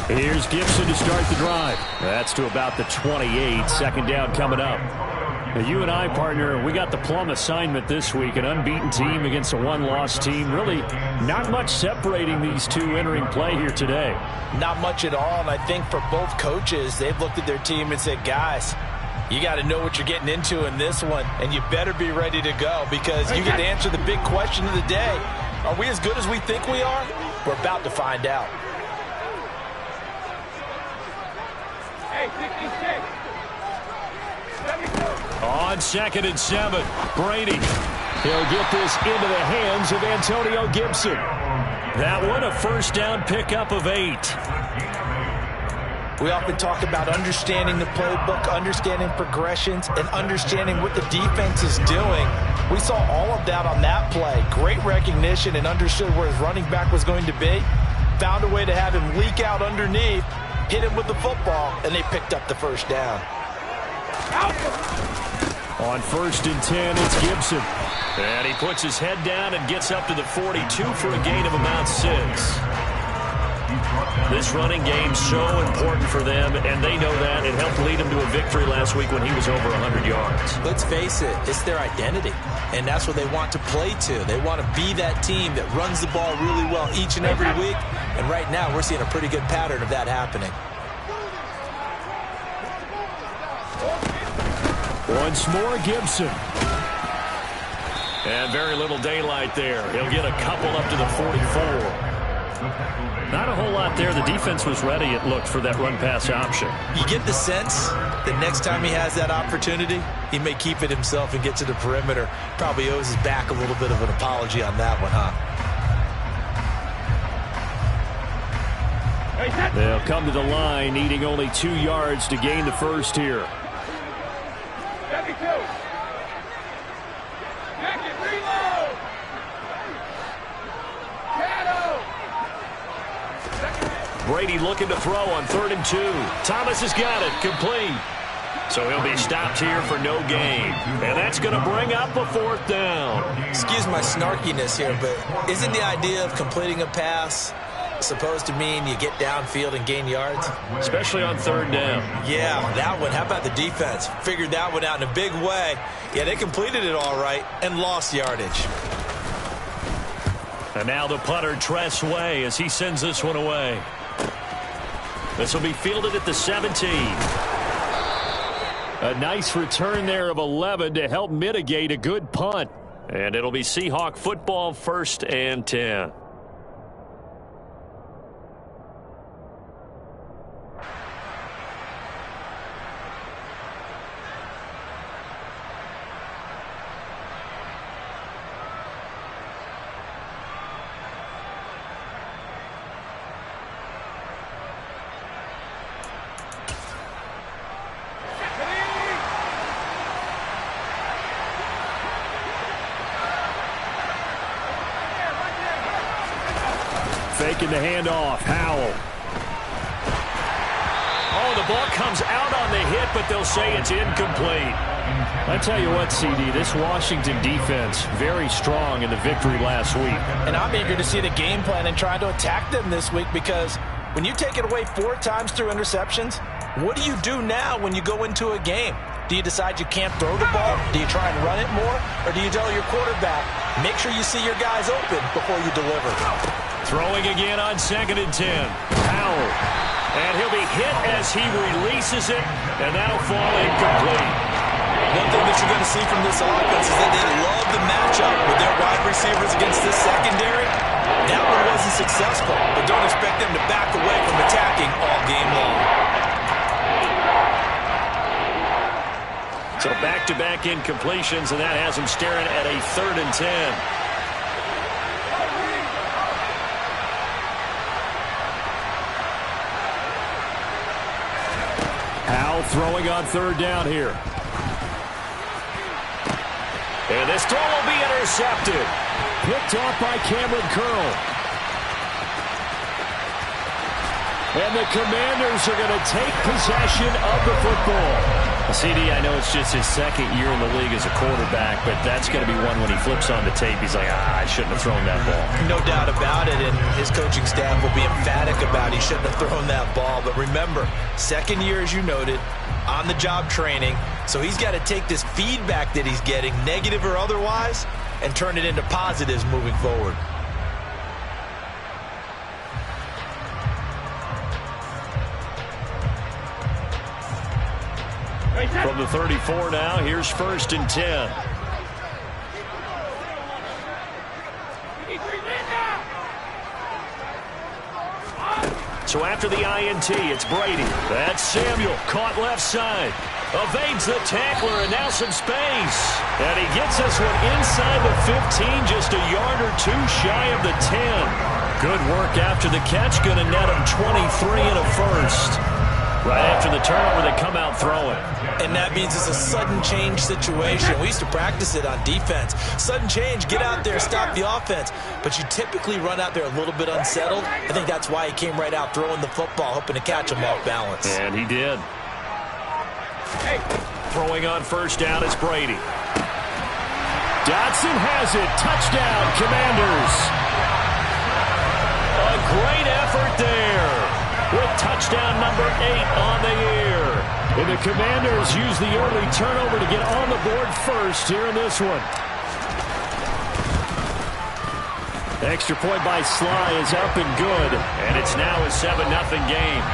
Here's Gibson to start the drive. That's to about the 28. Second down coming up. Now, you and I, partner, we got the plum assignment this week. An unbeaten team against a one-loss team. Really not much separating these two entering play here today. Not much at all, and I think for both coaches, they've looked at their team and said, guys, you got to know what you're getting into in this one, and you better be ready to go because you get to answer the big question of the day. Are we as good as we think we are? We're about to find out. On 2nd and 7, Brady. He'll get this into the hands of Antonio Gibson. That one, a first down pickup of 8. We often talk about understanding the playbook, understanding progressions, and understanding what the defense is doing. We saw all of that on that play. Great recognition and understood where his running back was going to be. Found a way to have him leak out underneath, hit him with the football, and they picked up the first down. On 1st and 10, it's Gibson. And he puts his head down and gets up to the 42 for a gain of about 6. This running game's so important for them, and they know that. It helped lead them to a victory last week when he was over 100 yards. Let's face it, it's their identity, and that's what they want to play to. They want to be that team that runs the ball really well each and every week, and right now we're seeing a pretty good pattern of that happening. Once more, Gibson. And very little daylight there. He'll get a couple up to the 44. Not a whole lot there. The defense was ready, it looked, for that run-pass option. You get the sense that next time he has that opportunity, he may keep it himself and get to the perimeter. Probably owes his back a little bit of an apology on that one, huh? They'll come to the line, needing only 2 yards to gain the first here. Brady looking to throw on 3rd and 2. Thomas has got it, complete. So he'll be stopped here for no gain. And that's going to bring up a 4th down. Excuse my snarkiness here, but isn't the idea of completing a pass supposed to mean you get downfield and gain yards? Especially on 3rd down. Yeah, that one. How about the defense? Figured that one out in a big way. Yeah, they completed it all right and lost yardage. And now the punter, Tress Way, as he sends this one away. This will be fielded at the 17. A nice return there of 11 to help mitigate a good punt. And it'll be Seahawk football, 1st and 10. Faking the handoff. Howell. Oh, the ball comes out on the hit, but they'll say it's incomplete. I tell you what, CD, this Washington defense, very strong in the victory last week. And I'm eager to see the game plan and try to attack them this week because when you take it away 4 times through interceptions, what do you do now when you go into a game? Do you decide you can't throw the ball? Do you try and run it more? Or do you tell your quarterback, make sure you see your guys open before you deliver? Throwing again on 2nd and 10. Howell. And he'll be hit as he releases it, and that'll fall incomplete. One thing that you're going to see from this offense is that they love the matchup with their wide receivers against this secondary. That one wasn't successful, but don't expect them to back away from attacking all game long. So back-to-back incompletions, and that has him staring at a 3rd and 10. Howell throwing on 3rd down here. And this throw will be intercepted. Picked off by Cameron Curl. And the Commanders are going to take possession of the football. CD, I know it's just his second year in the league as a quarterback, but that's going to be one when he flips on the tape. He's like, I shouldn't have thrown that ball. No doubt about it, and his coaching staff will be emphatic about he shouldn't have thrown that ball. But remember, second year, as you noted, on-the-job training, so he's got to take this feedback that he's getting, negative or otherwise, and turn it into positives moving forward. From the 34 now, here's 1st and 10. So after the INT, it's Brady. That's Samuel, caught left side. Evades the tackler, and now some space. And he gets this one inside the 15, just a yard or two shy of the 10. Good work after the catch, going to net him 23 and a first. Right after the turnover, they come out throwing. And that means it's a sudden change situation. We used to practice it on defense. Sudden change, get out there, stop the offense. But you typically run out there a little bit unsettled. I think that's why he came right out throwing the football, hoping to catch him off balance. And he did. Throwing on 1st down is Brady. Dotson has it. Touchdown, Commanders. A great effort there, with touchdown number 8 on the year. And the Commanders use the early turnover to get on the board first here in this one. Extra point by Sly is up and good, and it's now a 7-0 game.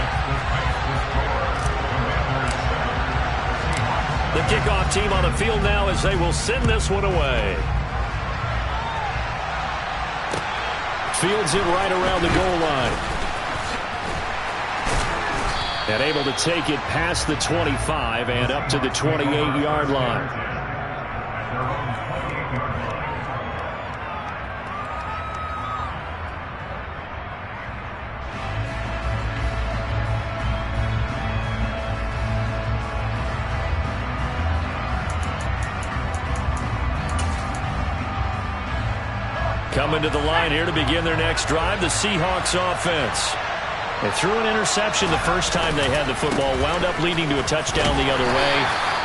The kickoff team on the field now as they will send this one away. Fields it right around the goal line. And able to take it past the 25 and up to the 28-yard line. Coming to the line here to begin their next drive, the Seahawks offense. They threw an interception the first time they had the football, wound up leading to a touchdown the other way.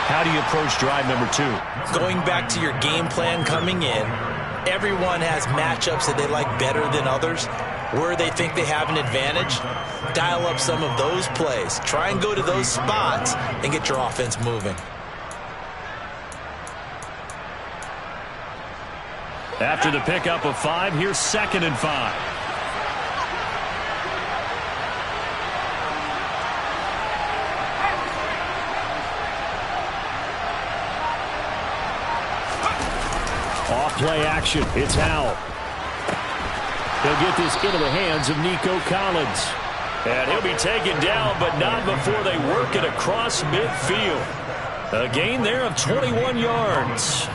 How do you approach drive number 2? Going back to your game plan coming in, everyone has matchups that they like better than others. Where they think they have an advantage, dial up some of those plays. Try and go to those spots and get your offense moving. After the pickup of 5, here's 2nd and 5. Off-play action. It's Howell. He'll get this into the hands of Nico Collins. And he'll be taken down, but not before they work it across midfield. A gain there of 21 yards.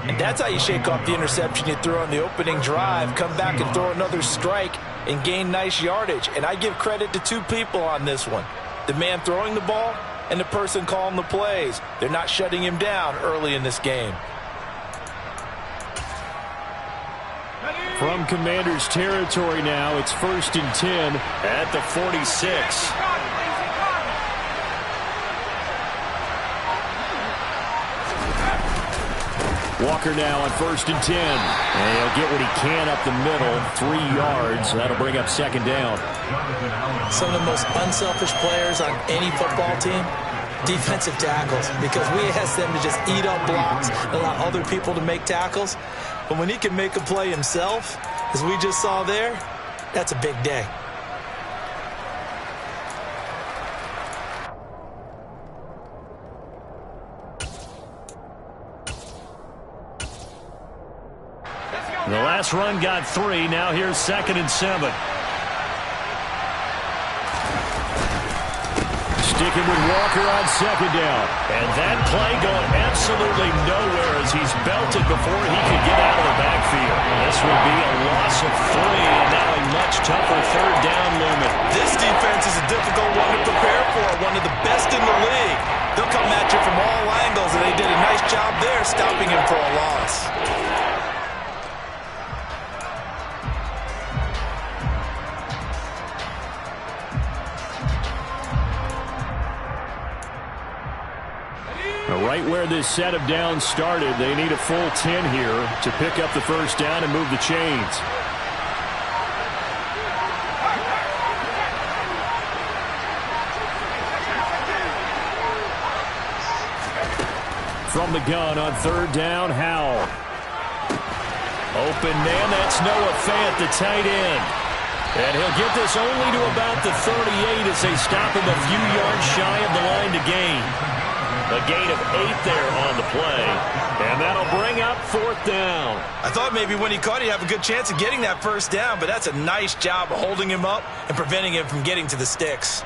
And that's how you shake off the interception you threw on the opening drive. Come back and throw another strike and gain nice yardage. And I give credit to 2 people on this one. The man throwing the ball and the person calling the plays. They're not shutting him down early in this game. From Commanders territory now, it's 1st and 10 at the 46. Walker now on 1st and 10. And he'll get what he can up the middle, 3 yards. That'll bring up 2nd down. Some of the most unselfish players on any football team, defensive tackles, because we ask them to just eat up blocks, allow other people to make tackles. But when he can make a play himself, as we just saw there, that's a big day. The last run got 3. Now here's 2nd and 7. Sticking with Walker on 2nd down. And that play going absolutely nowhere as he's belted before he could get out of the backfield. This would be a loss of 3, and now a much tougher 3rd down looming. This defense is a difficult one to prepare for, one of the best in the league. They'll come at you from all angles, and they did a nice job there stopping him for a loss. this set of downs started. They need a full 10 here to pick up the first down and move the chains. From the gun on third down, Howell. Open man, that's Noah Fant, the tight end. And he'll get this only to about the 38 as they stop him a few yards shy of the line to gain. A gain of 8 there on the play. And that'll bring up fourth down. I thought maybe when he caught it, he'd have a good chance of getting that first down, but that's a nice job of holding him up and preventing him from getting to the sticks.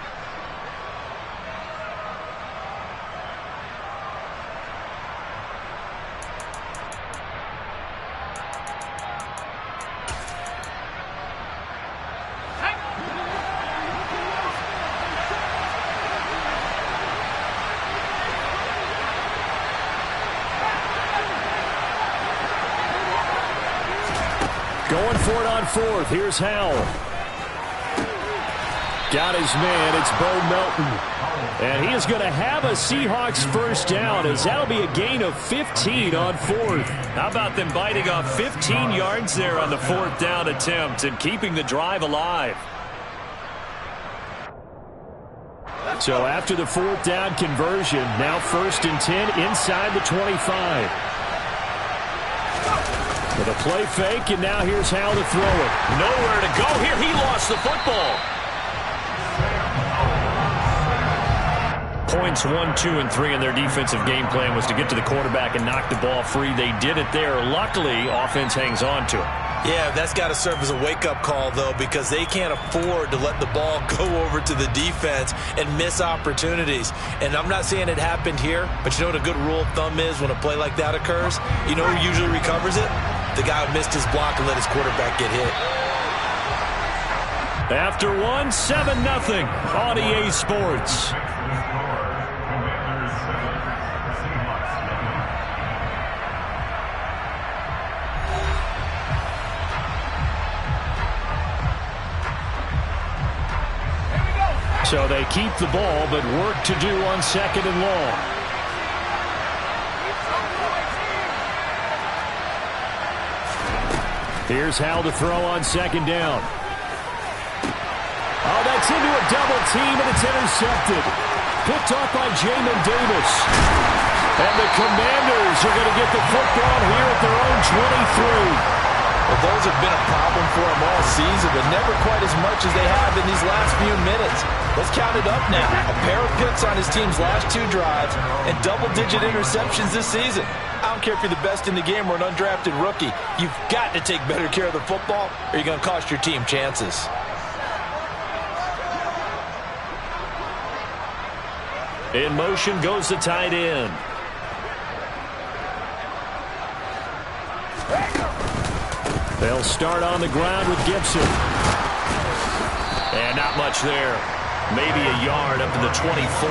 Going for it on fourth. Here's Howell. Got his man. It's Bo Melton. And he is going to have a Seahawks first down as that'll be a gain of 15 on fourth. How about them biting off 15 yards there on the fourth down attempt and keeping the drive alive? So after the fourth down conversion, now first and 10 inside the 25. With a play fake, and now here's Howell to throw it. Nowhere to go here. He lost the football. Points 1, 2, and 3 in their defensive game plan was to get to the quarterback and knock the ball free. They did it there. Luckily, offense hangs on to it. Yeah, that's got to serve as a wake-up call, though, because they can't afford to let the ball go over to the defense and miss opportunities. And I'm not saying it happened here, but you know what a good rule of thumb is when a play like that occurs? You know who usually recovers it? The guy who missed his block and let his quarterback get hit. After one, 7-0 on EA Sports. So they keep the ball, but work to do on second and long. Here's Howell to throw on second down. Oh, that's into a double team, and it's intercepted. Picked off by Jamin Davis. And the Commanders are going to get the football here at their own 23. Well, those have been a problem for them all season, but never quite as much as they have in these last few minutes. Let's count it up now. A pair of picks on his team's last 2 drives and double-digit interceptions this season. I don't care if you're the best in the game or an undrafted rookie. You've got to take better care of the football or you're going to cost your team chances. In motion goes the tight end. They'll start on the ground with Gibson. And not much there. Maybe a yard up to the 24.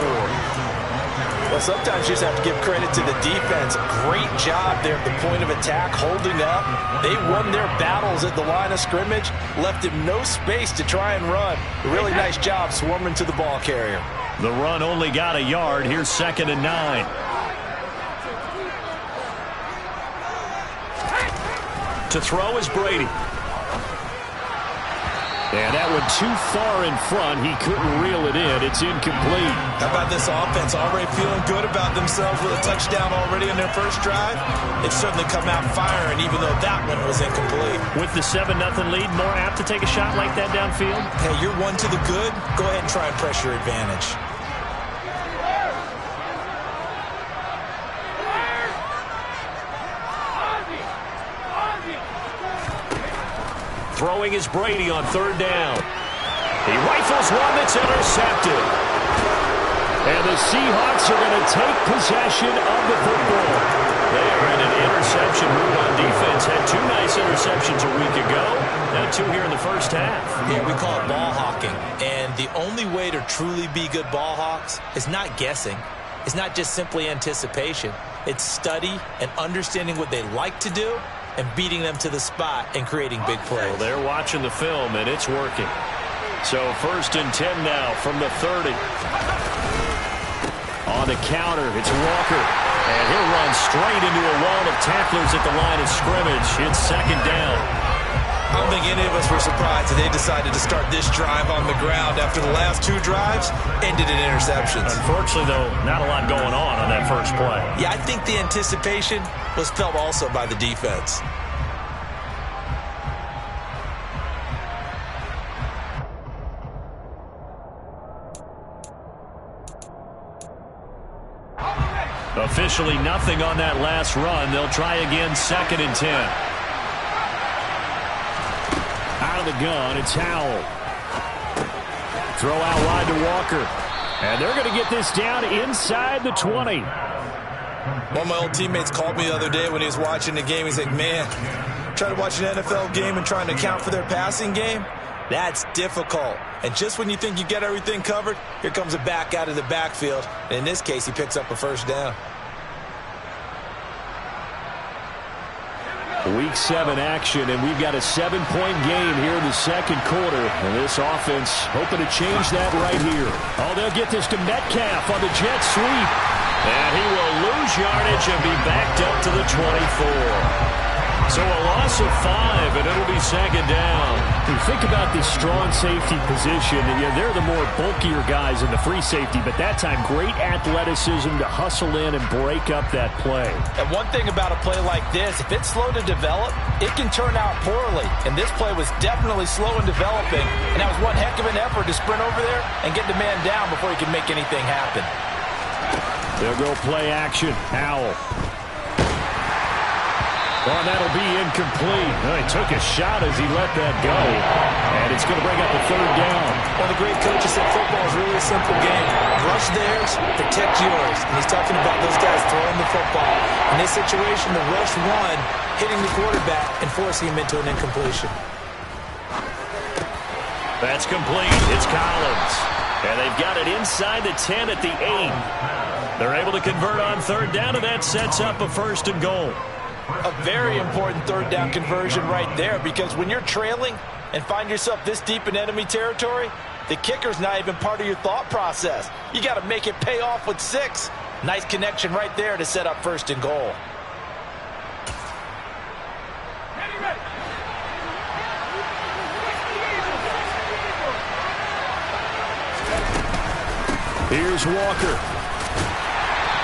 Well, sometimes you just have to give credit to the defense. Great job there at the point of attack, holding up. They won their battles at the line of scrimmage, left him no space to try and run. A really nice job swarming to the ball carrier. The run only got a yard. Here's second and 9. To throw is Brady. And that one too far in front. He couldn't reel it in. It's incomplete. How about this offense already feeling good about themselves with a touchdown already in their first drive? They've certainly come out firing, even though that one was incomplete. With the 7-0 lead, more apt to take a shot like that downfield? Hey, you're one to the good. Go ahead and try and press your advantage. Throwing is Brady on third down. He rifles one that's intercepted. And the Seahawks are going to take possession of the football. They are in an interception mood on defense. Had 2 nice interceptions a week ago. Now 2 here in the first half. Yeah, we call it ball hawking. And the only way to truly be good ball hawks is not guessing. It's not just simply anticipation. It's study and understanding what they like to do and beating them to the spot and creating big plays. Well, they're watching the film, and it's working. So first and 10 now from the 30. On the counter, it's Walker. And he'll run straight into a wall of tacklers at the line of scrimmage. It's second down. I don't think any of us were surprised that they decided to start this drive on the ground after the last two drives ended in interceptions. Unfortunately, though, not a lot going on that first play. Yeah, I think the anticipation was felt also by the defense. Officially nothing on that last run. They'll try again, second and 10. Out of the gun, it's Howell. Throw out wide to Walker. And they're going to get this down inside the 20. One of my old teammates called me the other day when he was watching the game. He's like, man, trying to watch an NFL game and trying to account for their passing game? That's difficult. And just when you think you get everything covered, here comes a back out of the backfield. And in this case, he picks up a first down. Week 7 action, and we've got a 7-point game here in the second quarter. And this offense hoping to change that right here. Oh, they'll get this to Metcalf on the jet sweep. And he will lose yardage and be backed up to the 24. So a loss of 5, and it'll be second down. You think about this strong safety position. They're the more bulkier guys in the free safety, but that time great athleticism to hustle in and break up that play. And one thing about a play like this, if it's slow to develop, it can turn out poorly. And this play was definitely slow in developing, and that was one heck of an effort to sprint over there and get the man down before he could make anything happen. They'll go play action. Howell. Well, that'll be incomplete. Well, he took a shot as he let that go. And it's going to bring up a third down. Well, the great coach said football is really a simple game. Rush theirs, protect yours. And he's talking about those guys throwing the football. In this situation, the rush one, hitting the quarterback and forcing him into an incompletion. That's complete. It's Collins. And they've got it inside the 10 at the 8. They're able to convert on third down, and that sets up a first and goal. A very important third down conversion right there, because when you're trailing and find yourself this deep in enemy territory, the kicker's not even part of your thought process. You got to make it pay off with 6. Nice connection right there to set up first and goal. Here's Walker.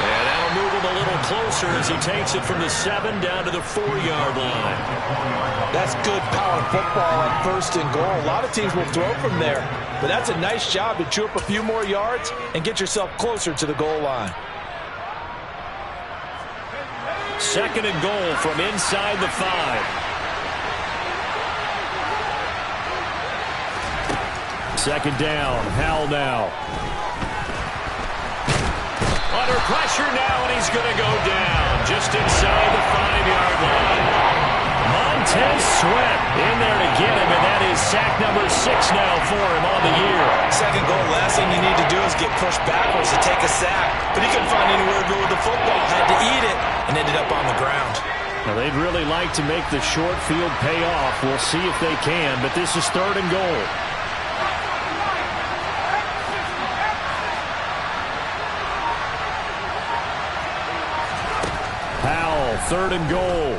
And that'll move him a little closer as he takes it from the 7 down to the 4-yard line. That's good power football on first and goal. A lot of teams will throw from there, but that's a nice job to chew up a few more yards and get yourself closer to the goal line. Second and goal from inside the 5. Second down, Howell now. Under pressure now, and he's going to go down just inside the 5-yard line. Montez Sweat in there to get him, and that is sack number 6 now for him on the year. Second goal, last thing you need to do is get pushed backwards to take a sack, but he couldn't find anywhere to go with the football, had to eat it, and ended up on the ground. Now, they'd really like to make the short field pay off. We'll see if they can, but this is third and goal. Third and goal.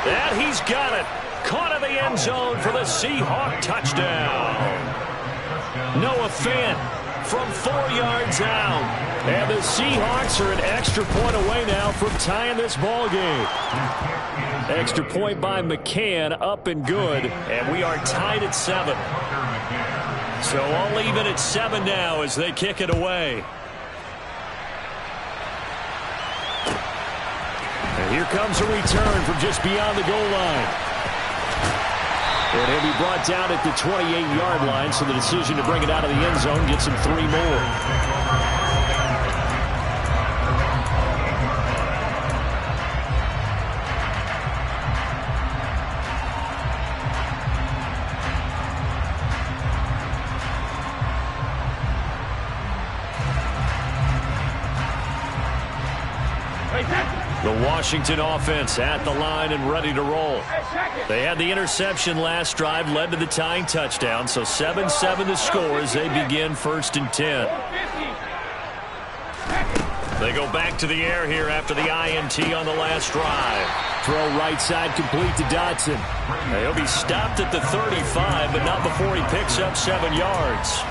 And he's got it. Caught in the end zone for the Seahawks touchdown. Noah Fant from 4 yards out. And the Seahawks are an extra point away now from tying this ball game. Extra point by McCann, up and good. And we are tied at 7. So all even at 7 now as they kick it away. And here comes a return from just beyond the goal line. And he'll be brought down at the 28-yard line, so the decision to bring it out of the end zone gets him 3 more. The Washington offense at the line and ready to roll. They had the interception last drive, led to the tying touchdown, so 7-7 the score as they begin first and 10. They go back to the air here after the INT on the last drive. Throw right side complete to Dotson. He'll be stopped at the 35, but not before he picks up 7 yards.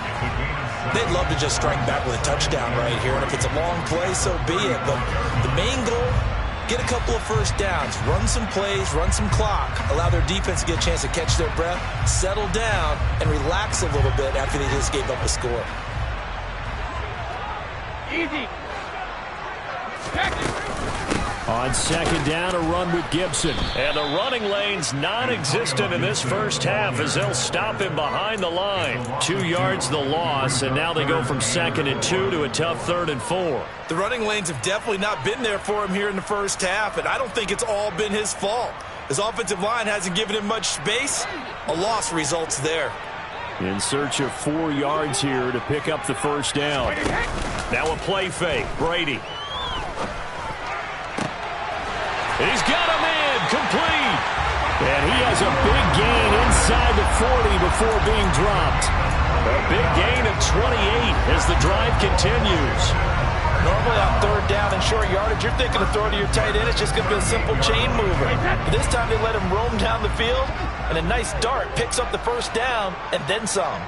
They'd love to just strike back with a touchdown right here, and if it's a long play, so be it. But the main goal, get a couple of first downs, run some plays, run some clock, allow their defense to get a chance to catch their breath, settle down, and relax a little bit after they just gave up a score. Easy. On second down, a run with Gibson. And the running lane's non-existent in this first half as they'll stop him behind the line. 2 yards the loss, and now they go from 2nd and 2 to a tough 3rd and 4. The running lanes have definitely not been there for him here in the first half, and I don't think it's all been his fault. His offensive line hasn't given him much space. A loss results there. In search of 4 yards here to pick up the first down. Now a play fake. Brady. He's got him in, complete. And he has a big gain inside the 40 before being dropped. A big gain of 28 as the drive continues. Normally on 3rd down and short yardage, you're thinking of throw to your tight end. It's just going to be a simple chain mover. But this time they let him roam down the field, and a nice dart picks up the first down and then some.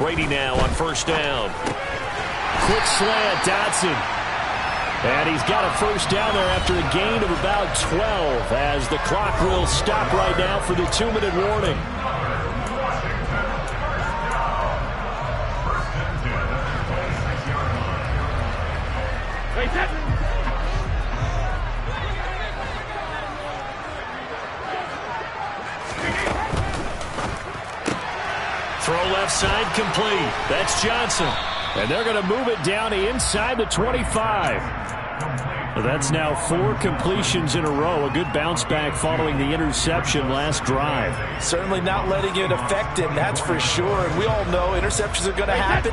Brady now on first down. Quick slant, Dotson. And he's got a first down there after a gain of about 12 as the clock will stop right now for the 2-minute warning. Throw left side complete. That's Johnson. And they're going to move it down inside the 25. That's now 4 completions in a row. A good bounce back following the interception last drive. Certainly not letting it affect him, that's for sure. And we all know interceptions are going to happen.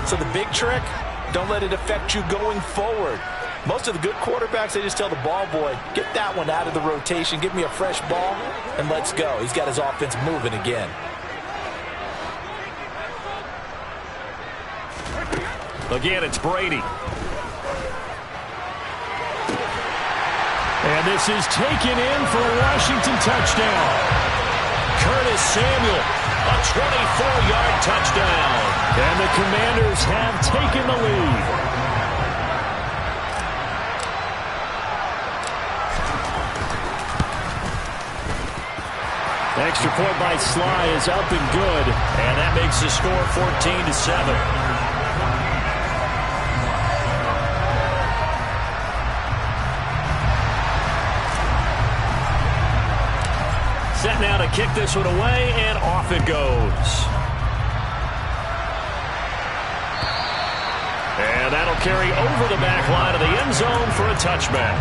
So the big trick, don't let it affect you going forward. Most of the good quarterbacks, they just tell the ball boy, get that one out of the rotation, give me a fresh ball, and let's go. He's got his offense moving again. Again, it's Brady. And this is taken in for a Washington touchdown. Curtis Samuel, a 24-yard touchdown. And the Commanders have taken the lead. Extra point by Sly is up and good. And that makes the score 14-7. Set now to kick this one away, and off it goes. And that'll carry over the back line of the end zone for a touchback.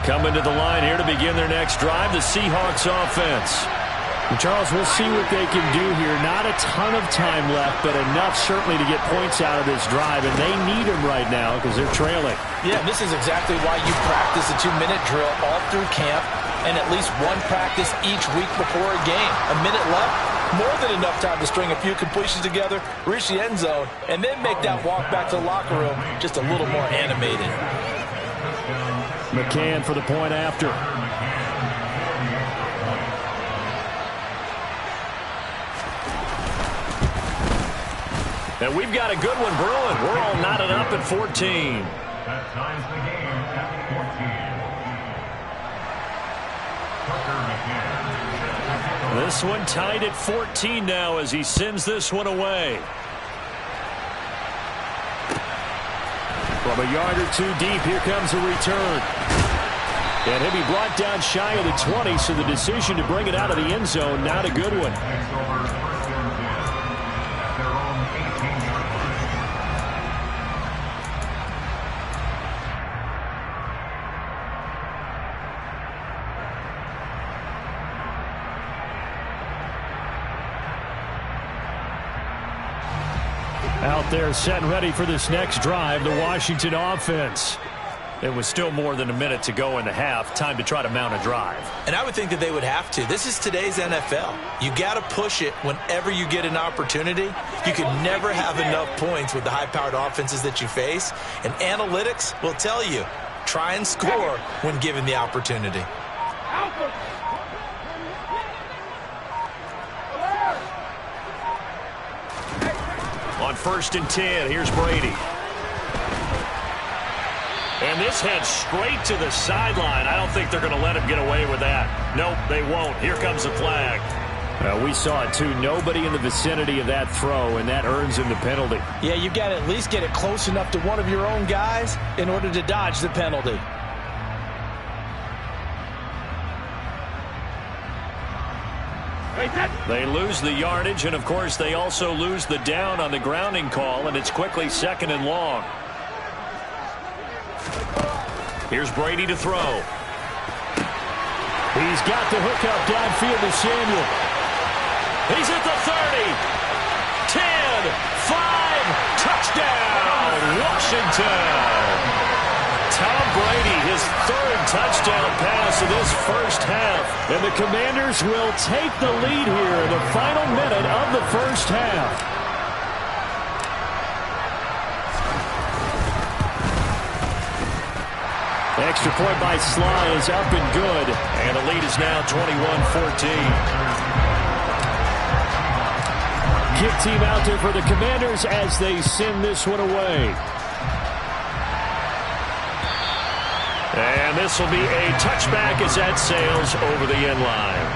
Coming to the line here to begin their next drive, the Seahawks offense. And Charles, we'll see what they can do here. Not a ton of time left, but enough certainly to get points out of this drive, and they need them right now because they're trailing. Yeah, this is exactly why you practice a 2-minute drill all through camp and at least one practice each week before a game. A minute left, more than enough time to string a few completions together, reach the end zone, and then make that walk back to the locker room just a little more animated. McCann for the point after. And we've got a good one brewing. We're all knotted up at 14. That ties the game at 14. This one tied at 14 now as he sends this one away. From a yard or two deep, here comes a return. And he'll be brought down shy of the 20, so the decision to bring it out of the end zone, not a good one. Out there set and ready for this next drive, the Washington offense. It was still more than a minute to go in the half. Time to try to mount a drive. And I would think that they would have to. This is today's NFL. You got to push it whenever you get an opportunity. You can never have enough points with the high-powered offenses that you face. And analytics will tell you, try and score when given the opportunity. On 1st and 10, here's Brady. And this heads straight to the sideline. I don't think they're going to let him get away with that. Nope, they won't. Here comes the flag. We saw it too. Nobody in the vicinity of that throw, and that earns him the penalty. Yeah, you've got to at least get it close enough to one of your own guys in order to dodge the penalty. They lose the yardage, and of course they also lose the down on the grounding call, and it's quickly 2nd and long. Here's Brady to throw. He's got the hookup downfield to Samuel. He's at the 30. 10, 5, touchdown, Washington. Tom Brady, his 3rd touchdown pass of this first half. And the Commanders will take the lead here in the final minute of the first half. Extra point by Sly is up and good. And the lead is now 21-14. Kick team out there for the Commanders as they send this one away. And this will be a touchback as that sails over the end line.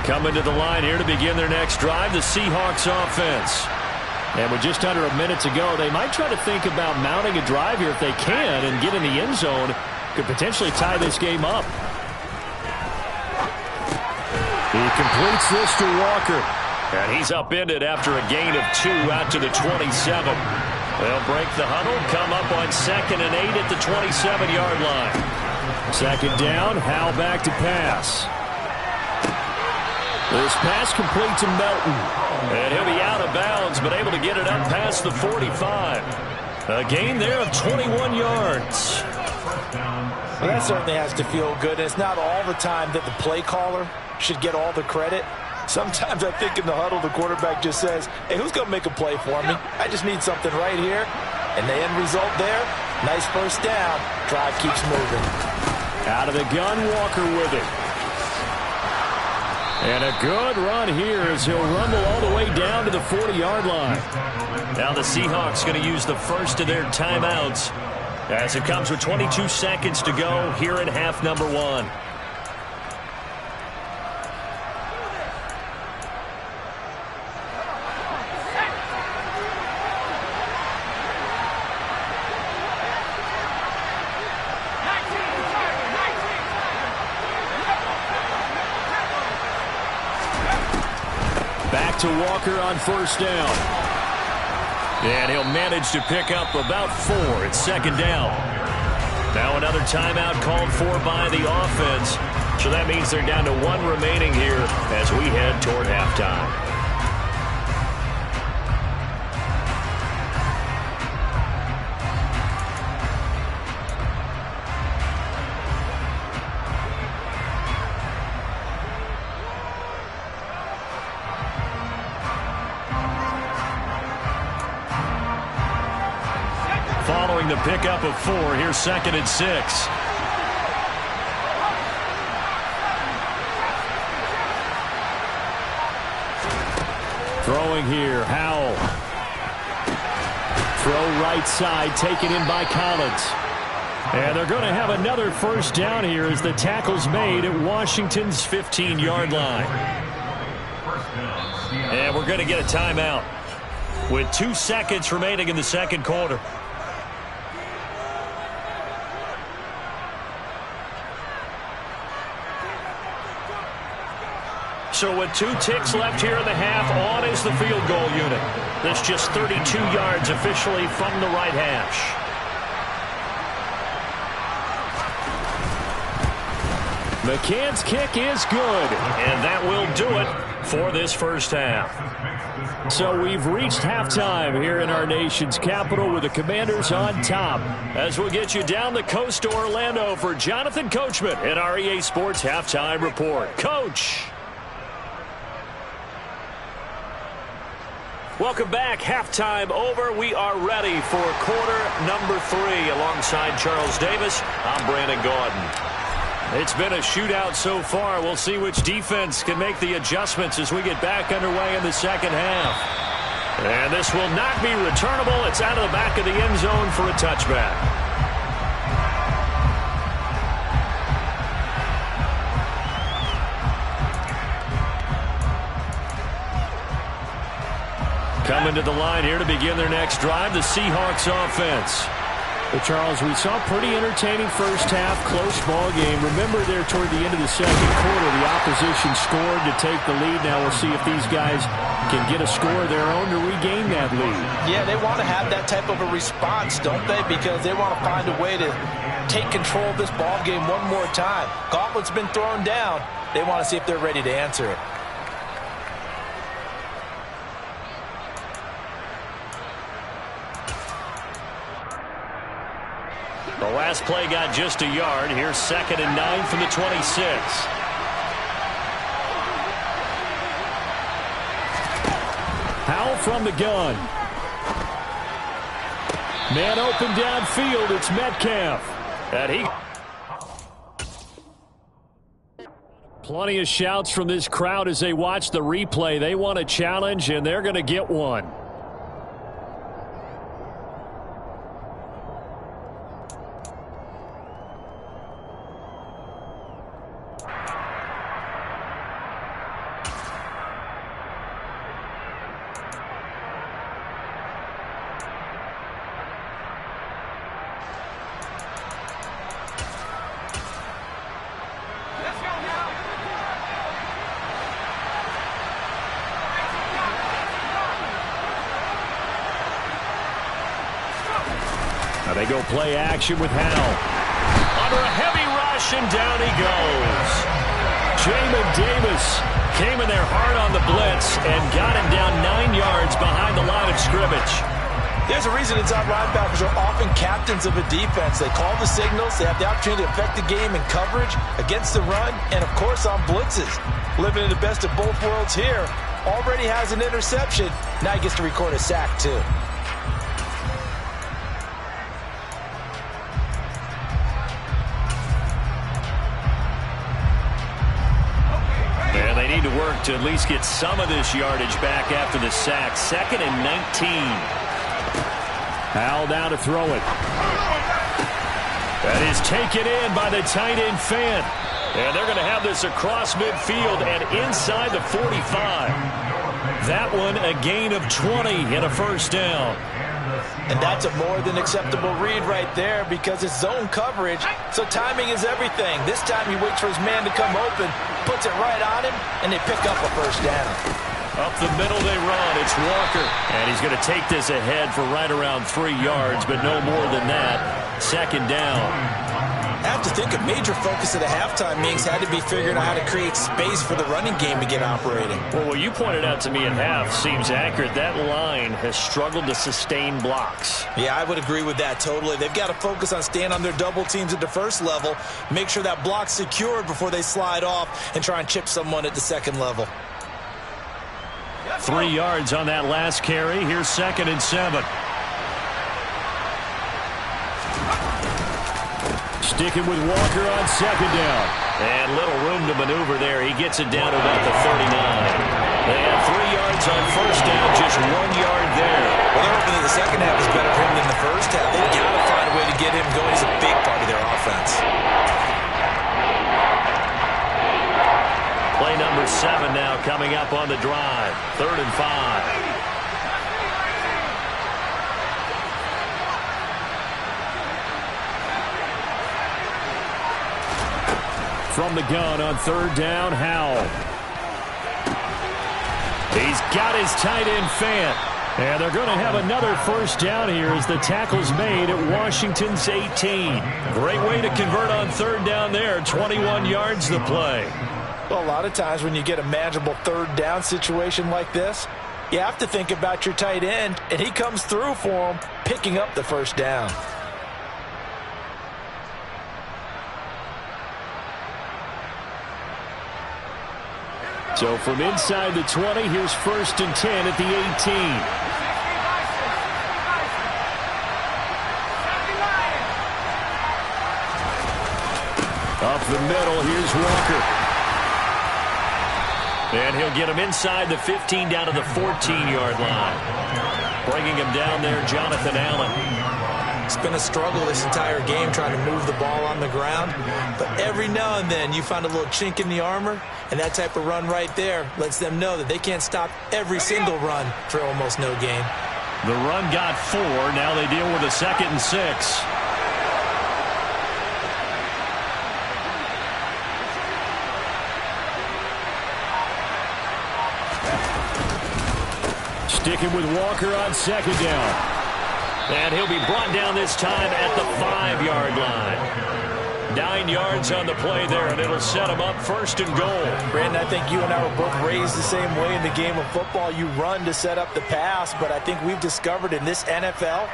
Coming to the line here to begin their next drive, the Seahawks offense. And with just under a minute to go, they might try to think about mounting a drive here if they can and get in the end zone. Could potentially tie this game up. He completes this to Walker. And he's upended after a gain of 2 out to the 27. They'll break the huddle, come up on 2nd and 8 at the 27-yard line. 2nd down, Howell back to pass. This pass complete to Melton. And he'll be out of bounds, but able to get it up past the 45. A gain there of 21 yards. Well, that certainly has to feel good. And it's not all the time that the play caller should get all the credit. Sometimes I think in the huddle, the quarterback just says, hey, who's going to make a play for me? I just need something right here. And the end result there, nice first down. Drive keeps moving. Out of the gun, Walker with it. And a good run here as he'll rumble all the way down to the 40-yard line. Now the Seahawks going to use the first of their timeouts as it comes with 22 seconds to go here in half number 1. Back to Walker on 1st down. And he'll manage to pick up about 4 at 2nd down. Now another timeout called for by the offense. So that means they're down to 1 remaining here as we head toward halftime. Following the pickup of 4, here's 2nd and 6. Throwing here, Howell. Throw right side, taken in by Collins. And they're going to have another first down here as the tackle's made at Washington's 15-yard line. And we're going to get a timeout with 2 seconds remaining in the second quarter. So with 2 ticks left here in the half, on is the field goal unit. That's just 32 yards officially from the right hash. McCann's kick is good, and that will do it for this first half. So we've reached halftime here in our nation's capital with the Commanders on top. As we'll get you down the coast to Orlando for Jonathan Coachman at our EA Sports Halftime Report. Coach. Welcome back. Halftime over. We are ready for quarter number 3. Alongside Charles Davis, I'm Brandon Gaudin. It's been a shootout so far. We'll see which defense can make the adjustments as we get back underway in the second half. And this will not be returnable. It's out of the back of the end zone for a touchback. Coming to the line here to begin their next drive, the Seahawks offense. But Charles, we saw a pretty entertaining first half, close ball game. Remember there toward the end of the second quarter, the opposition scored to take the lead. Now we'll see if these guys can get a score of their own to regain that lead. Yeah, they want to have that type of a response, don't they? Because they want to find a way to take control of this ball game one more time. Gauntlet's been thrown down. They want to see if they're ready to answer it. The last play got just a yard. Here's 2nd and 9 from the 26. Howell from the gun. Man open downfield. It's Metcalf. And he... Plenty of shouts from this crowd as they watch the replay. They want a challenge, and they're going to get one. They go play action with Howell. Under a heavy rush, and down he goes. Jamin Davis came in there hard on the blitz and got him down 9 yards behind the line of scrimmage. There's a reason inside linebackers are often captains of a defense. They call the signals. They have the opportunity to affect the game in coverage, against the run, and, of course, on blitzes. Living in the best of both worlds here. Already has an interception. Now he gets to record a sack, too. To work to at least get some of this yardage back after the sack. 2nd and 19. Howell down to throw it. That is taken in by the tight end Fant. And they're going to have this across midfield and inside the 45. That one a gain of 20 and a first down. And that's a more than acceptable read right there because it's zone coverage, so timing is everything. This time he waits for his man to come open, puts it right on him, and they pick up a first down. Up the middle they run. It's Walker. And he's going to take this ahead for right around 3 yards, but no more than that. 2nd down. I have to think a major focus of the halftime meetings had to be figuring out how to create space for the running game to get operating. Well, what you pointed out to me at half seems accurate. That line has struggled to sustain blocks. Yeah, I would agree with that totally. They've got to focus on staying on their double teams at the first level, make sure that block's secured before they slide off and try and chip someone at the second level. 3 yards on that last carry. Here's 2nd and 7. Sticking with Walker on 2nd down. And little room to maneuver there. He gets it down to about the 39. They have 3 yards on first down, just 1 yard there. Well, they're hoping that the second half is better for him than the first half. They've got to find a way to get him going. He's a big part of their offense. Play number 7 now coming up on the drive. 3rd and 5. From the gun on 3rd down, Howell. He's got his tight end fan. And they're going to have another first down here as the tackle's made at Washington's 18. Great way to convert on third down there. 21 yards the play. Well, a lot of times when you get a manageable third down situation like this, you have to think about your tight end, and he comes through for him, picking up the first down. So from inside the 20, here's 1st and 10 at the 18. Up the middle, here's Walker. And he'll get him inside the 15 down to the 14-yard line. Bringing him down there, Jonathan Allen. It's been a struggle this entire game trying to move the ball on the ground. But every now and then you find a little chink in the armor, and that type of run right there lets them know that they can't stop every single run for almost no gain. The run got 4. Now they deal with a 2nd and 6. Sticking with Walker on 2nd down. And he'll be brought down this time at the 5-yard line. 9 yards on the play there, and it'll set him up 1st and goal. Brandon, I think you and I were both raised the same way in the game of football. You run to set up the pass, but I think we've discovered in this NFL,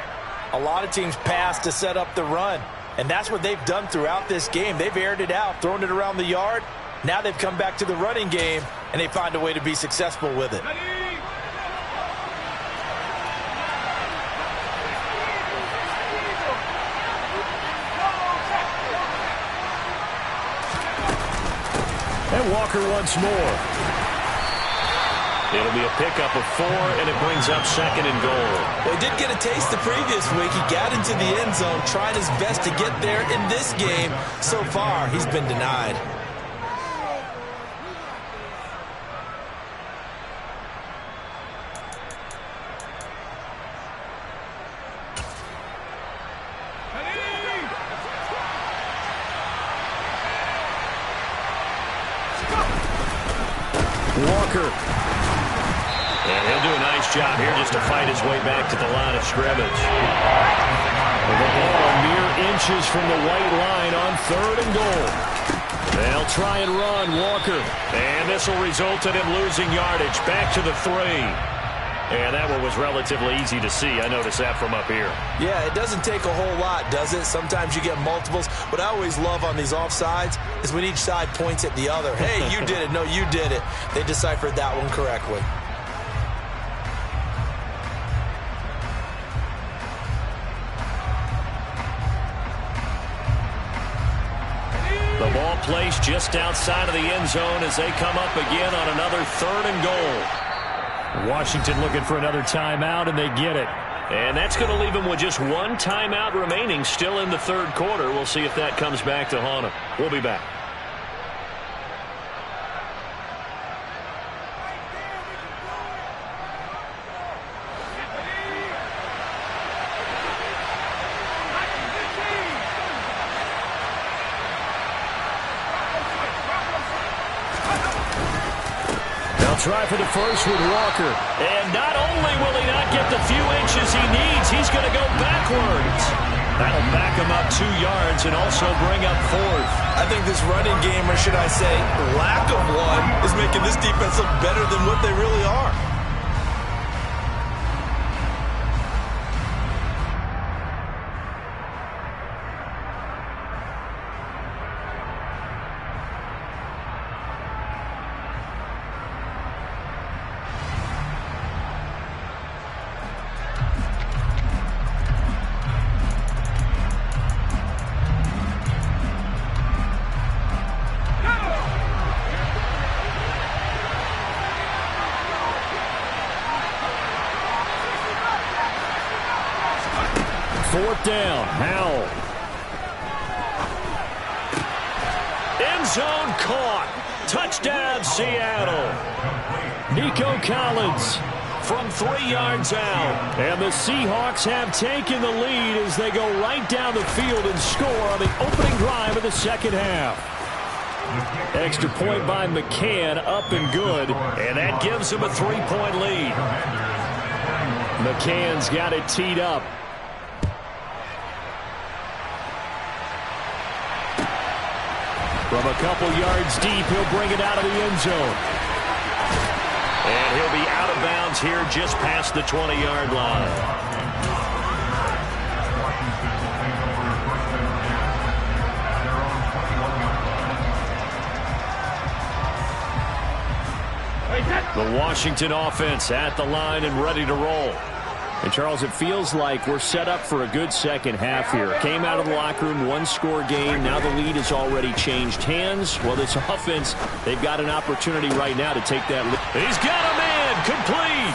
a lot of teams pass to set up the run. And that's what they've done throughout this game. They've aired it out, thrown it around the yard. Now they've come back to the running game, and they find a way to be successful with it. And Walker once more. It'll be a pickup of 4, and it brings up 2nd and goal. Well, he did get a taste the previous week. He got into the end zone, trying his best to get there in this game. So far, he's been denied. Walker. And he'll do a nice job here just to fight his way back to the line of scrimmage. The ball mere inches from the white line on 3rd and goal. They'll try and run, Walker. And this will result in him losing yardage. Back to the 3. And that one was relatively easy to see. I noticed that from up here. Yeah, it doesn't take a whole lot, does it? Sometimes you get multiples. What I always love on these offsides is when each side points at the other. Hey, you did it. No, you did it. They deciphered that one correctly. The ball placed just outside of the end zone as they come up again on another 3rd and goal. Washington looking for another timeout, and they get it. And that's going to leave them with just 1 timeout remaining still in the 3rd quarter. We'll see if that comes back to haunt them. We'll be back. Try for the first with Walker. And not only will he not get the few inches he needs, he's going to go backwards. That'll back him up 2 yards and also bring up 4th. I think this running game, or should I say lack of one, is making this defense look better than what they really are. Fourth down, Howell. End zone caught. Touchdown, Seattle. Nico Collins from 3 yards out. And the Seahawks have taken the lead as they go right down the field and score on the opening drive of the second half. Extra point by McCann, up and good. And that gives him a 3-point lead. McCann's got it teed up. From a couple yards deep, he'll bring it out of the end zone. And he'll be out of bounds here just past the 20-yard line. The Washington offense at the line and ready to roll. And, Charles, it feels like we're set up for a good second half here. Came out of the locker room, one-score game. Now the lead has already changed hands. Well, this offense, they've got an opportunity right now to take that lead. He's got a man complete.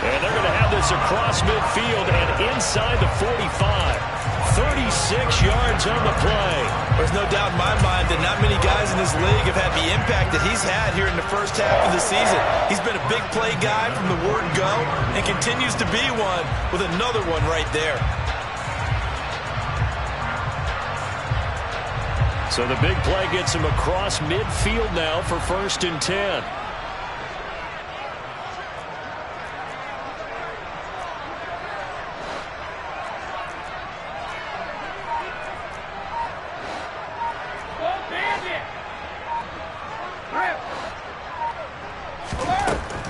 And they're going to have this across midfield and inside the 45. 36 yards on the play. There's no doubt in my mind that not many guys in this league have had the impact that he's had here in the first half of the season. He's been a big play guy from the word go and continues to be one with another one right there. So the big play gets him across midfield now for 1st and 10.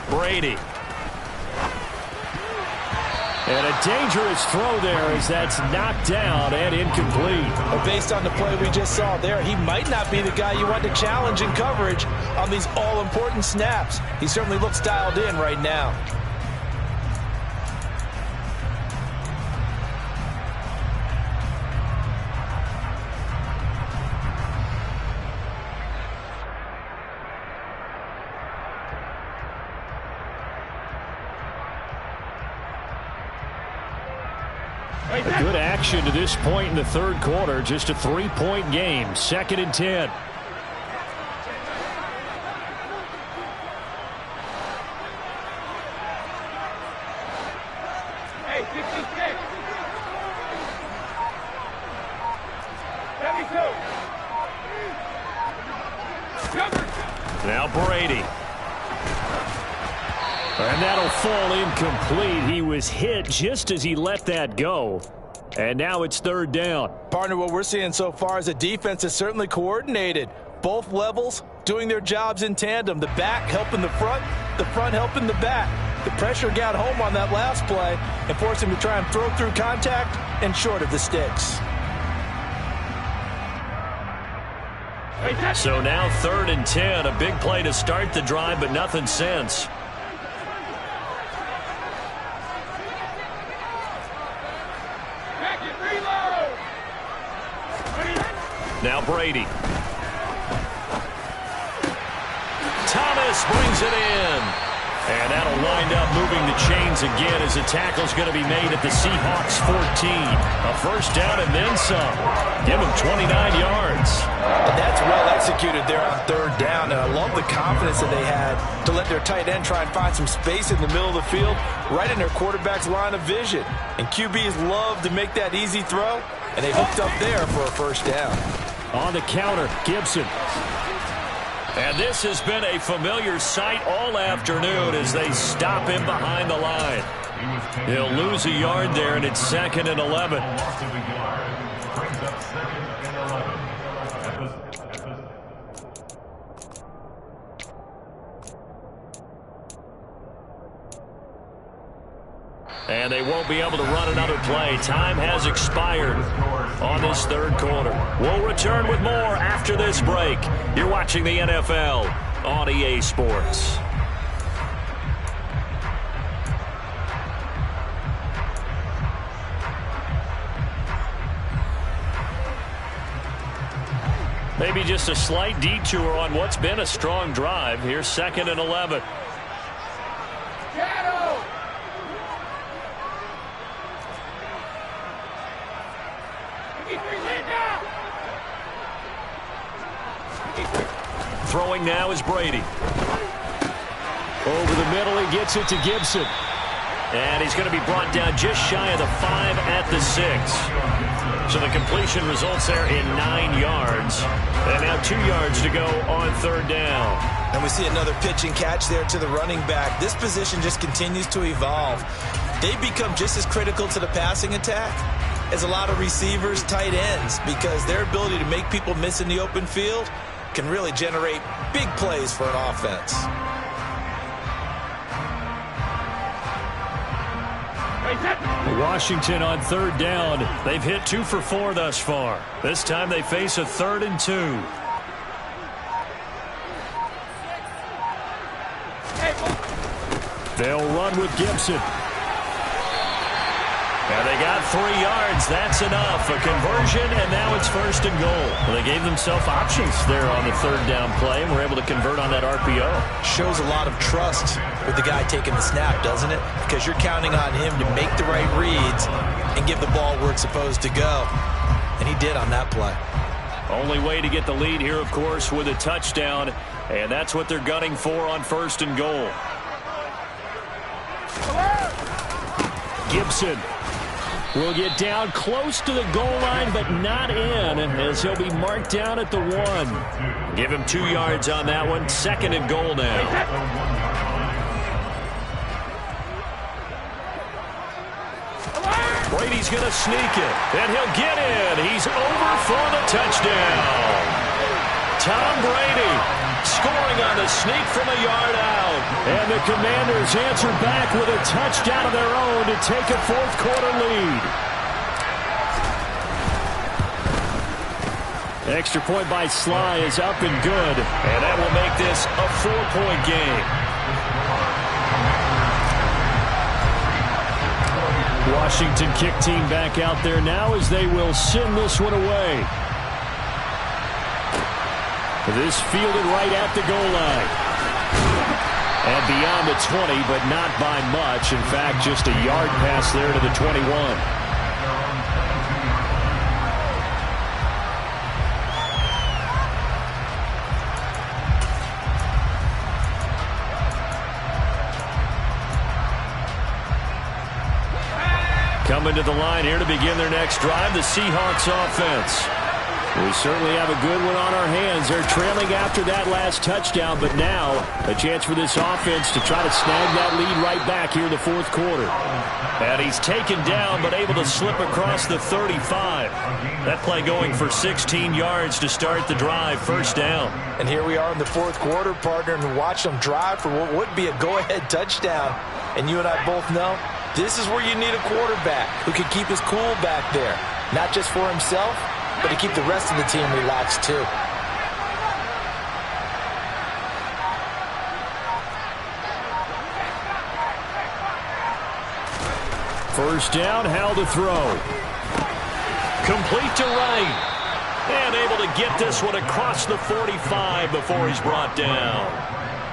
Brady. And a dangerous throw there as that's knocked down and incomplete. But based on the play we just saw there, he might not be the guy you want to challenge in coverage on these all-important snaps. He certainly looks dialed in right now. A good action to this point in the third quarter. Just a 3-point game. 2nd and 10. Hey, 66. 72. Now Brady. And that'll fall incomplete. He was hit just as he let that go. And now it's 3rd down. Partner, what we're seeing so far is a defense is certainly coordinated. Both levels doing their jobs in tandem. The back helping the front helping the back. The pressure got home on that last play and forced him to try and throw through contact and short of the sticks. So now 3rd and 10. A big play to start the drive, but nothing since. Now Brady. Thomas brings it in. And that'll wind up moving the chains again as the tackle's going to be made at the Seahawks 14. A 1st down and then some. Give him 29 yards. And that's well executed there on 3rd down. And I love the confidence that they had to let their tight end try and find some space in the middle of the field, right in their quarterback's line of vision. And QBs love to make that easy throw, and they hooked up there for a 1st down. On the counter, Gibson. And this has been a familiar sight all afternoon as they stop him behind the line. He'll lose a yard there, and it's 2nd and 11. And they won't be able to run another play. Time has expired on this 3rd quarter. We'll return with more after this break. You're watching the NFL on EA Sports. Maybe just a slight detour on what's been a strong drive. Here's 2nd and 11. Throwing now is Brady. Over the middle, he gets it to Gibson. And he's going to be brought down just shy of the 5 at the 6. So the completion results there in 9 yards. And now 2 yards to go on 3rd down. And we see another pitch and catch there to the running back. This position just continues to evolve. They become just as critical to the passing attack as a lot of receivers, tight ends, because their ability to make people miss in the open field can really generate big plays for an offense. Washington on 3rd down. They've hit 2 for 4 thus far. This time they face a 3rd and 2. They'll run with Gibson. And they got 3 yards. That's enough. A conversion, and now it's 1st and goal. Well, they gave themselves options there on the 3rd down play, and were able to convert on that RPO. Shows a lot of trust with the guy taking the snap, doesn't it? Because you're counting on him to make the right reads and give the ball where it's supposed to go. And he did on that play. Only way to get the lead here, of course, with a touchdown, and that's what they're gunning for on 1st and goal. Gibson will get down close to the goal line, but not in, as he'll be marked down at the 1. Give him 2 yards on that one. 2nd and goal now. Brady's going to sneak it, and he'll get in. He's over for the touchdown. Tom Brady scoring on the sneak from a yard out. And the Commanders answer back with a touchdown of their own to take a 4th quarter lead. Extra point by Sly is up and good. And that will make this a 4-point game. Washington kick team back out there now as they will send this one away. This fielded right at the goal line. And beyond the 20, but not by much. In fact, just a yard pass there to the 21. Coming to the line here to begin their next drive, the Seahawks offense. We certainly have a good one on our hands. They're trailing after that last touchdown, but now a chance for this offense to try to snag that lead right back here in the 4th quarter. And he's taken down, but able to slip across the 35. That play going for 16 yards to start the drive, 1st down. And here we are in the 4th quarter, partner, and watch them drive for what would be a go-ahead touchdown. And you and I both know this is where you need a quarterback who can keep his cool back there, not just for himself, but to keep the rest of the team relaxed too. First down, Howell to throw. Complete to right. And able to get this one across the 45 before he's brought down.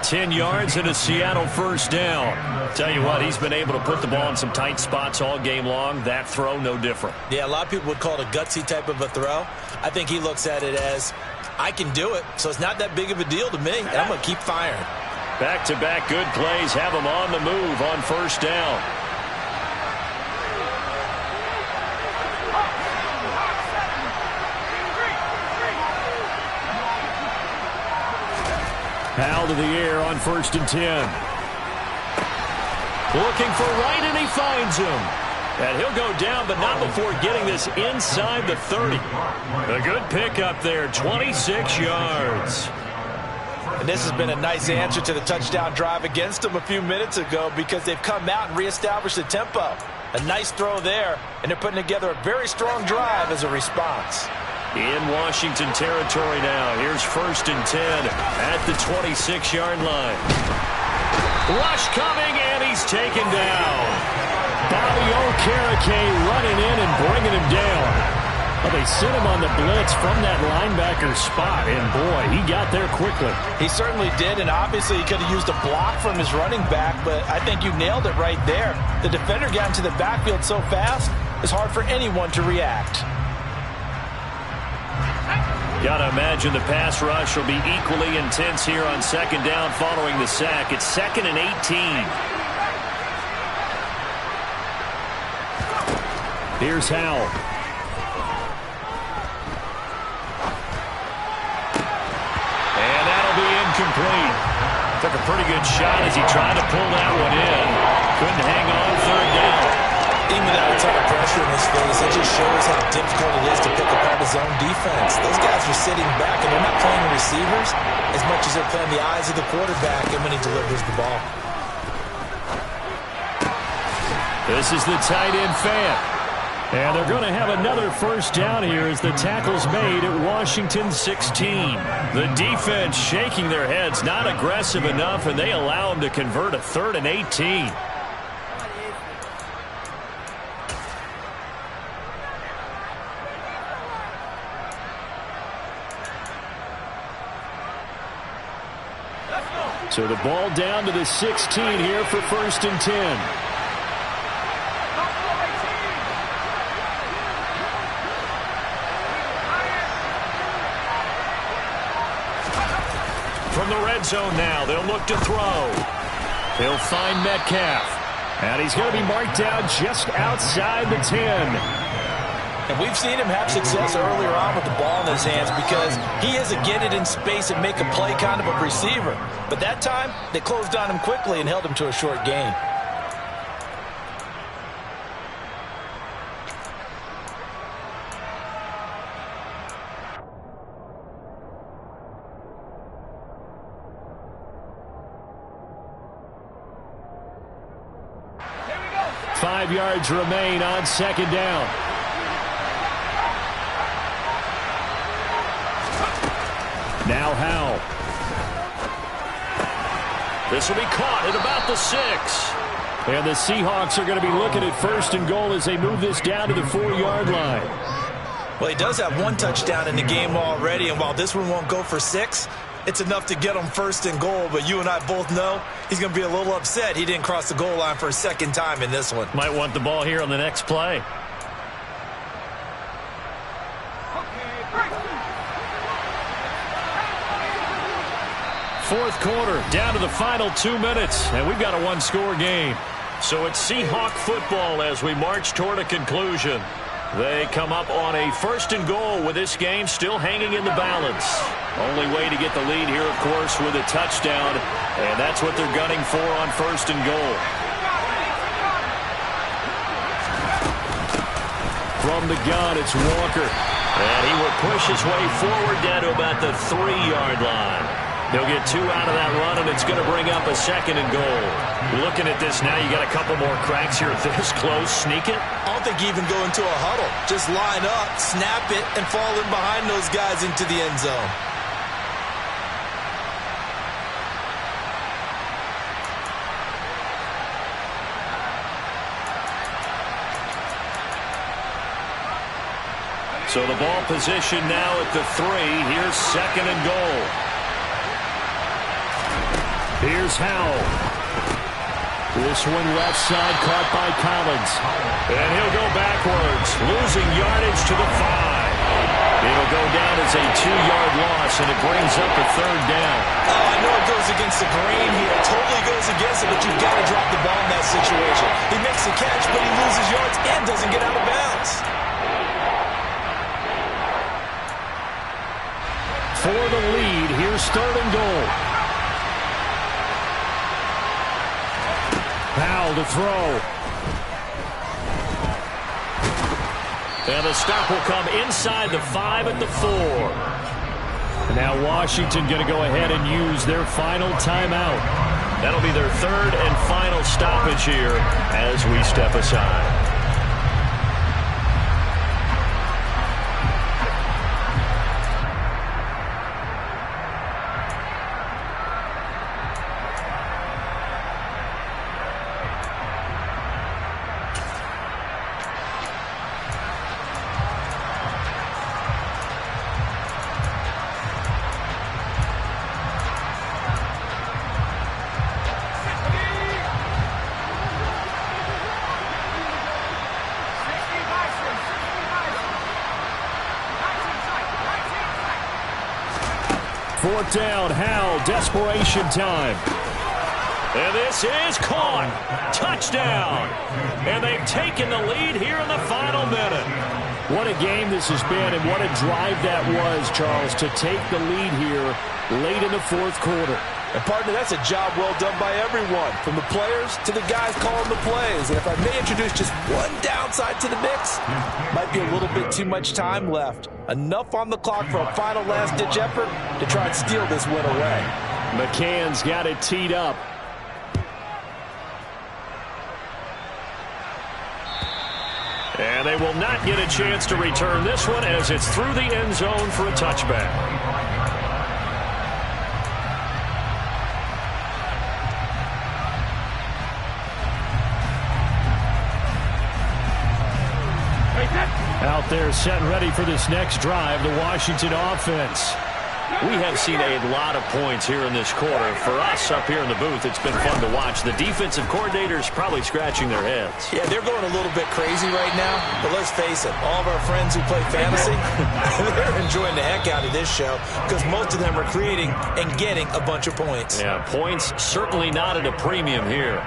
10 yards and a Seattle 1st down. Tell you what, he's been able to put the ball in some tight spots all game long. That throw, no different. Yeah, a lot of people would call it a gutsy type of a throw. I think he looks at it as, I can do it, so it's not that big of a deal to me, and I'm going to keep firing. Back-to-back good plays have him on the move on 1st down. Howell to the air on 1st and 10. Looking for right, and he finds him. And he'll go down, but not before getting this inside the 30. A good pickup there, 26 yards. And this has been a nice answer to the touchdown drive against them a few minutes ago, because they've come out and reestablished the tempo. A nice throw there, and they're putting together a very strong drive as a response. In Washington territory now. Here's 1st and 10 at the 26-yard line. Rush coming, and he's taken down. Bobby Okereke running in and bringing him down. Well, they sent him on the blitz from that linebacker spot, and boy, he got there quickly. He certainly did, and obviously he could have used a block from his running back, but I think you nailed it right there. The defender got into the backfield so fast, it's hard for anyone to react. Got to imagine the pass rush will be equally intense here on 2nd down following the sack. It's 2nd and 18. Here's Howell. And that'll be incomplete. Took a pretty good shot as he tried to pull that one in. Couldn't hang on third down. Even without a ton of pressure in his face, it just shows how difficult it is to pick apart his own defense. Those guys are sitting back, and they're not playing the receivers as much as they're playing the eyes of the quarterback and when he delivers the ball. This is the tight end fan. And they're going to have another first down here as the tackle's made at Washington 16. The defense shaking their heads, not aggressive enough, and they allow them to convert a 3rd and 18. So the ball down to the 16 here for 1st and 10. From the red zone now, they'll look to throw. He'll find Metcalf. And he's going to be marked down just outside the 10. And we've seen him have success earlier on with the ball in his hands because he is a get it in space and make a play kind of a receiver. But that time, they closed on him quickly and held him to a short gain. go. 5 yards remain on 2nd down. Now Howell. This will be caught at about the 6. And the Seahawks are going to be looking at 1st and goal as they move this down to the 4-yard line. Well, he does have 1 touchdown in the game already, and while this one won't go for 6, it's enough to get him 1st and goal. But you and I both know he's going to be a little upset he didn't cross the goal line for a 2nd time in this one. Might want the ball here on the next play. Fourth quarter, down to the final 2 minutes, and we've got a 1-score game. So it's Seahawk football as we march toward a conclusion. They come up on a 1st and goal with this game still hanging in the balance. Only way to get the lead here, of course, with a touchdown, and that's what they're gunning for on 1st and goal. From the gun, it's Walker. And he will push his way forward down to about the 3-yard line. He'll get 2 out of that run, and it's going to bring up a 2nd and goal. Looking at this now, you got a couple more cracks here this close. Sneak it? I don't think you even go into a huddle. Just line up, snap it, and fall in behind those guys into the end zone. So the ball position now at the 3. Here's 2nd and goal. Here's Howell. This one left side caught by Collins. And he'll go backwards, losing yardage to the 5. It'll go down as a 2-yard loss, and it brings up a 3rd down. Oh, I know it goes against the grain here. It totally goes against it, but you've got to drop the ball in that situation. He makes the catch, but he loses yards and doesn't get out of bounds. For the lead, here's 3rd and goal. Howell to throw. And the stop will come inside the 5 at the 4. And now Washington going to go ahead and use their final timeout. That'll be their 3rd and final stoppage here as we step aside. Fourth down, Howell, desperation time. And this is caught. Touchdown. And they've taken the lead here in the final minute. What a game this has been, and what a drive that was, Charles, to take the lead here late in the fourth quarter. And partner, that's a job well done by everyone, from the players to the guys calling the plays. And if I may introduce just one downside to the mix, might be a little bit too much time left. Enough on the clock for a final last-ditch effort to try and steal this win away. McCann's got it teed up. And they will not get a chance to return this one as it's through the end zone for a touchback. Out there set and ready for this next drive, the Washington offense. We have seen a lot of points here in this quarter. For us up here in the booth, it's been fun to watch. The defensive coordinators probably scratching their heads. Yeah, they're going a little bit crazy right now. But let's face it, all of our friends who play fantasy, they're enjoying the heck out of this show because most of them are creating and getting a bunch of points. Yeah, points certainly not at a premium here.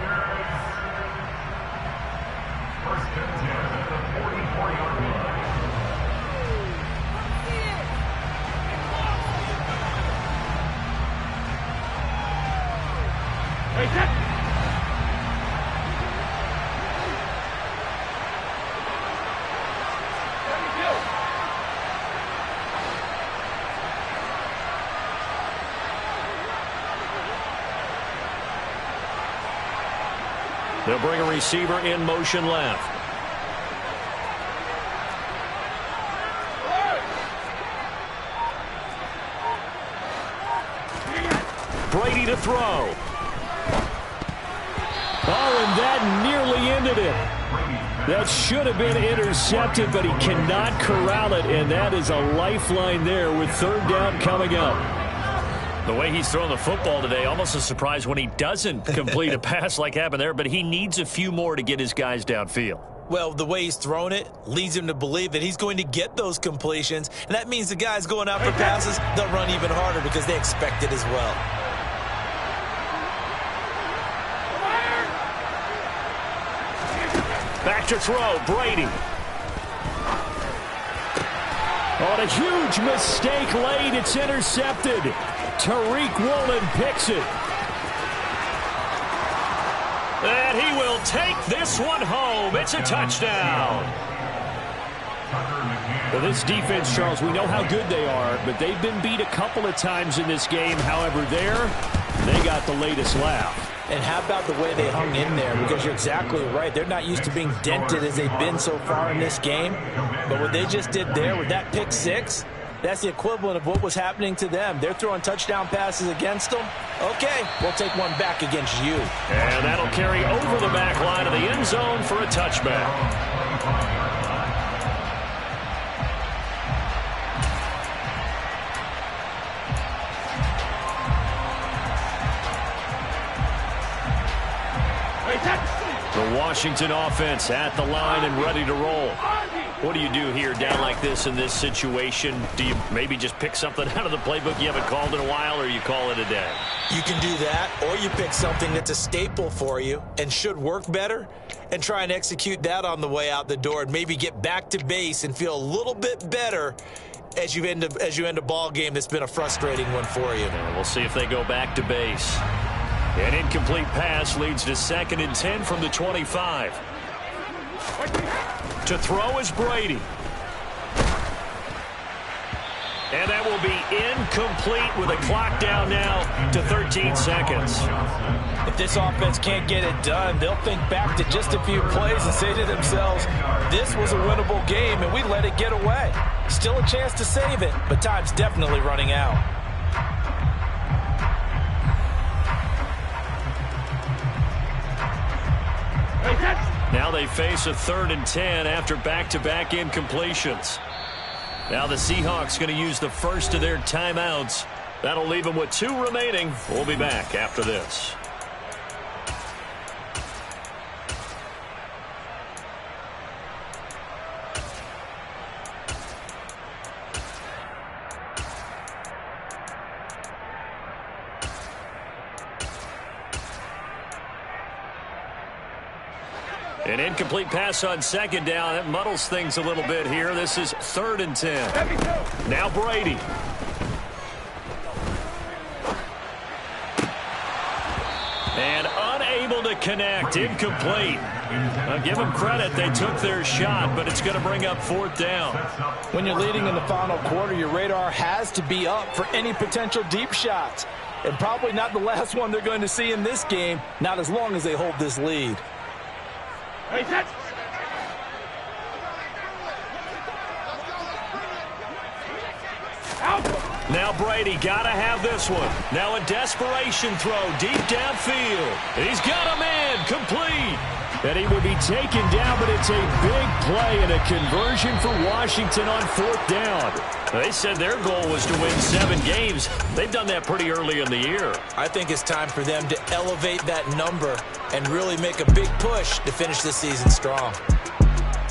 They'll bring a receiver in motion left. Brady to throw. Oh, and that nearly ended it. That should have been intercepted, but he cannot corral it, and that is a lifeline there with third down coming up. The way he's throwing the football today, almost a surprise when he doesn't complete a pass like happened there, but he needs a few more to get his guys downfield. Well, the way he's thrown it leads him to believe that he's going to get those completions, and that means the guys going out for passes, they'll run even harder because they expect it as well. Back to throw, Brady. On a huge mistake late, it's intercepted. Tariq Woolen picks it. And he will take this one home. It's a touchdown. Well, this defense, Charles, we know how good they are, but they've been beat a couple of times in this game. However, they got the latest laugh. And how about the way they hung in there? Because you're exactly right. They're not used to being dented as they've been so far in this game. But what they just did there with that pick six, that's the equivalent of what was happening to them. They're throwing touchdown passes against them. Okay, we'll take one back against you. And that'll carry over the back line of the end zone for a touchback. The Washington offense at the line and ready to roll. What do you do here down like this in this situation? Do you maybe just pick something out of the playbook you haven't called in a while, or you call it a day? You can do that, or you pick something that's a staple for you and should work better and try and execute that on the way out the door and maybe get back to base and feel a little bit better as you end a ball game that's been a frustrating one for you. And we'll see if they go back to base. An incomplete pass leads to 2nd and 10 from the 25. To throw is Brady. And that will be incomplete with a clock down now to 13 seconds. If this offense can't get it done, they'll think back to just a few plays and say to themselves, this was a winnable game and we let it get away. Still a chance to save it, but time's definitely running out. Now they face a 3rd and 10 after back-to-back incompletions. Now the Seahawks going to use the first of their timeouts. That'll leave them with 2 remaining. We'll be back after this. An incomplete pass on second down. That muddles things a little bit here. This is 3rd and 10. Now Brady. And unable to connect. Incomplete. I'll give them credit. They took their shot, but it's going to bring up 4th down. When you're leading in the final quarter, your radar has to be up for any potential deep shots. And probably not the last one they're going to see in this game, not as long as they hold this lead. Hey, set. Now Brady got to have this one. Now a desperation throw deep downfield. And he's got a man complete. And he would be taken down, but it's a big play and a conversion for Washington on 4th down. They said their goal was to win 7 games. They've done that pretty early in the year. I think it's time for them to elevate that number and really make a big push to finish this season strong.